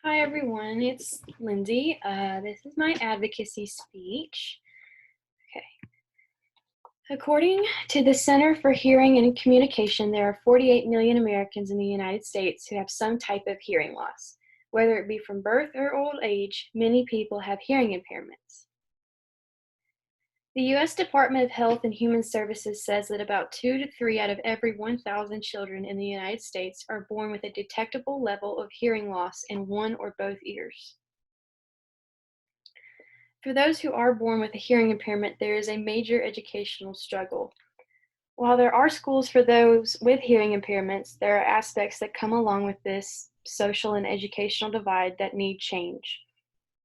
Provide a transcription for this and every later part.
Hi everyone, it's Lindsay. This is my advocacy speech. Okay. According to the Center for Hearing and Communication, there are 48 million Americans in the United States who have some type of hearing loss. Whether it be from birth or old age, many people have hearing impairments. The U.S. Department of Health and Human Services says that about 2 to 3 out of every 1,000 children in the United States are born with a detectable level of hearing loss in one or both ears. For those who are born with a hearing impairment, there is a major educational struggle. While there are schools for those with hearing impairments, there are aspects that come along with this social and educational divide that need change.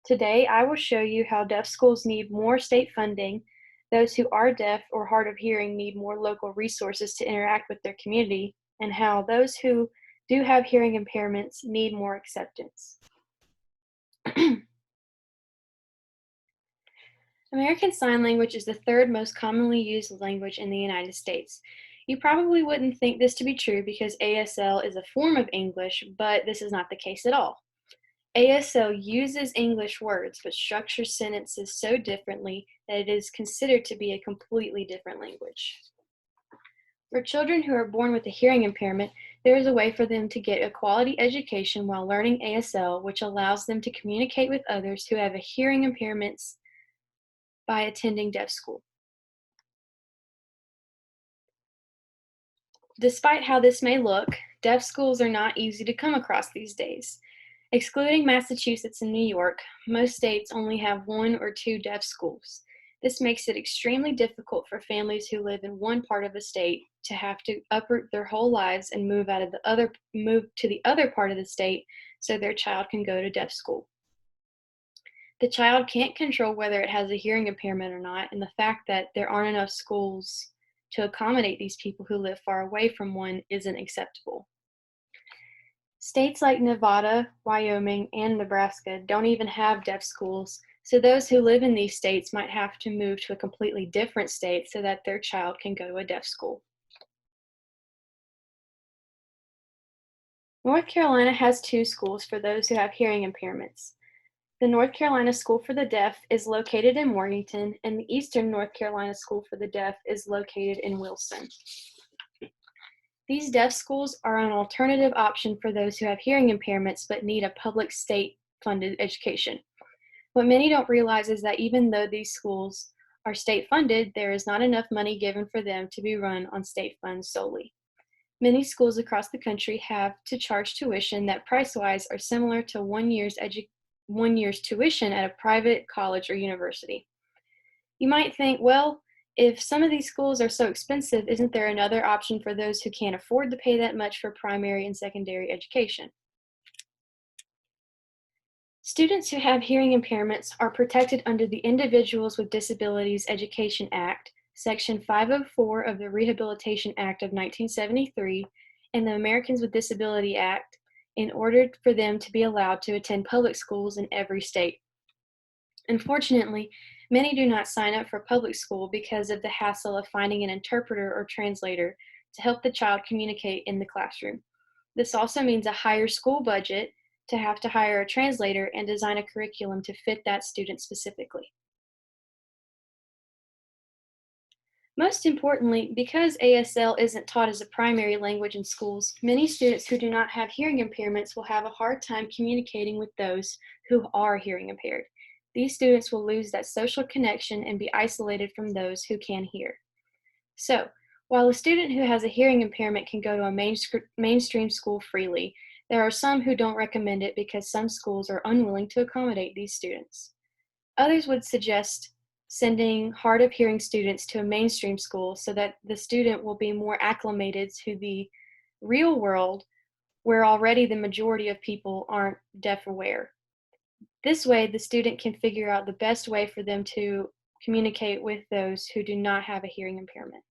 Today, I will show you how deaf schools need more state funding, those who are deaf or hard of hearing need more local resources to interact with their community, and how those who do have hearing impairments need more acceptance. American Sign Language is the third most commonly used language in the United States. You probably wouldn't think this to be true because ASL is a form of English, but this is not the case at all. ASL uses English words but structures sentences so differently that it is considered to be a completely different language. For children who are born with a hearing impairment, there is a way for them to get a quality education while learning ASL, which allows them to communicate with others who have a hearing impairments by attending deaf school. Despite how this may look, deaf schools are not easy to come across these days. Excluding Massachusetts and New York, most states only have 1 or 2 deaf schools. This makes it extremely difficult for families who live in one part of the state to have to uproot their whole lives and move to the other part of the state so their child can go to deaf school. The child can't control whether it has a hearing impairment or not, and the fact that there aren't enough schools to accommodate these people who live far away from one isn't acceptable. States like Nevada, Wyoming, and Nebraska don't even have deaf schools, so those who live in these states might have to move to a completely different state so that their child can go to a deaf school. North Carolina has 2 schools for those who have hearing impairments. The North Carolina School for the Deaf is located in Morganton, and the Eastern North Carolina School for the Deaf is located in Wilson. These deaf schools are an alternative option for those who have hearing impairments but need a public state-funded education. What many don't realize is that even though these schools are state-funded, there is not enough money given for them to be run on state funds solely. Many schools across the country have to charge tuition that price-wise are similar to one year's tuition at a private college or university. You might think, well, if some of these schools are so expensive, isn't there another option for those who can't afford to pay that much for primary and secondary education? Students who have hearing impairments are protected under the Individuals with Disabilities Education Act, Section 504 of the Rehabilitation Act of 1973, and the Americans with Disability Act in order for them to be allowed to attend public schools in every state. Unfortunately, many do not sign up for public school because of the hassle of finding an interpreter or translator to help the child communicate in the classroom. This also means a higher school budget to have to hire a translator and design a curriculum to fit that student specifically. Most importantly, because ASL isn't taught as a primary language in schools, many students who do not have hearing impairments will have a hard time communicating with those who are hearing impaired. These students will lose that social connection and be isolated from those who can hear. So, while a student who has a hearing impairment can go to a mainstream school freely, there are some who don't recommend it because some schools are unwilling to accommodate these students. Others would suggest sending hard of hearing students to a mainstream school so that the student will be more acclimated to the real world where already the majority of people aren't deaf aware. This way, the student can figure out the best way for them to communicate with those who do not have a hearing impairment.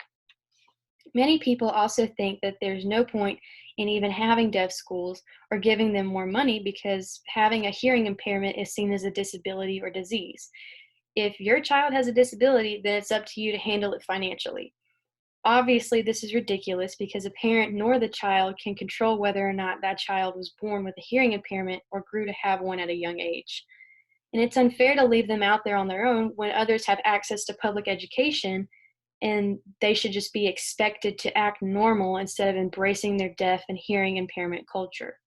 Many people also think that there's no point in even having deaf schools or giving them more money because having a hearing impairment is seen as a disability or disease. If your child has a disability, then it's up to you to handle it financially. Obviously, this is ridiculous because a parent nor the child can control whether or not that child was born with a hearing impairment or grew to have one at a young age. And it's unfair to leave them out there on their own when others have access to public education and they should just be expected to act normal instead of embracing their deaf and hearing impairment culture.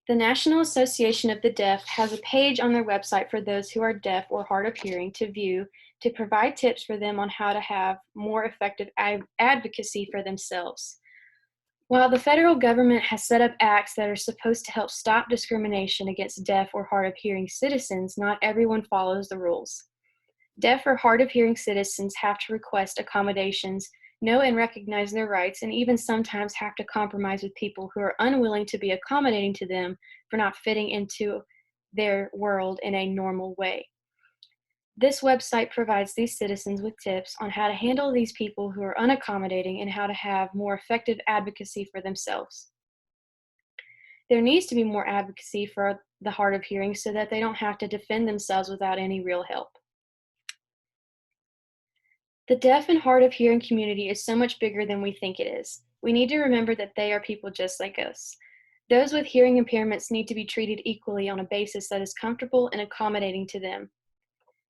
The National Association of the Deaf has a page on their website for those who are deaf or hard of hearing to view to provide tips for them on how to have more effective advocacy for themselves. While the federal government has set up acts that are supposed to help stop discrimination against deaf or hard of hearing citizens, not everyone follows the rules. Deaf or hard of hearing citizens have to request accommodations, know and recognize their rights, and even sometimes have to compromise with people who are unwilling to be accommodating to them for not fitting into their world in a normal way. This website provides these citizens with tips on how to handle these people who are unaccommodating and how to have more effective advocacy for themselves. There needs to be more advocacy for the hard of hearing so that they don't have to defend themselves without any real help. The deaf and hard of hearing community is so much bigger than we think it is. We need to remember that they are people just like us. Those with hearing impairments need to be treated equally on a basis that is comfortable and accommodating to them.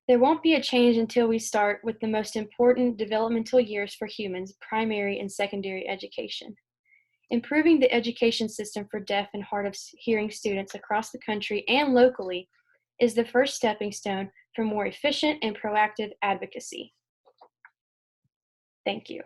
There won't be a change until we start with the most important developmental years for humans, primary and secondary education. Improving the education system for deaf and hard of hearing students across the country and locally is the first stepping stone for more efficient and proactive advocacy. Thank you.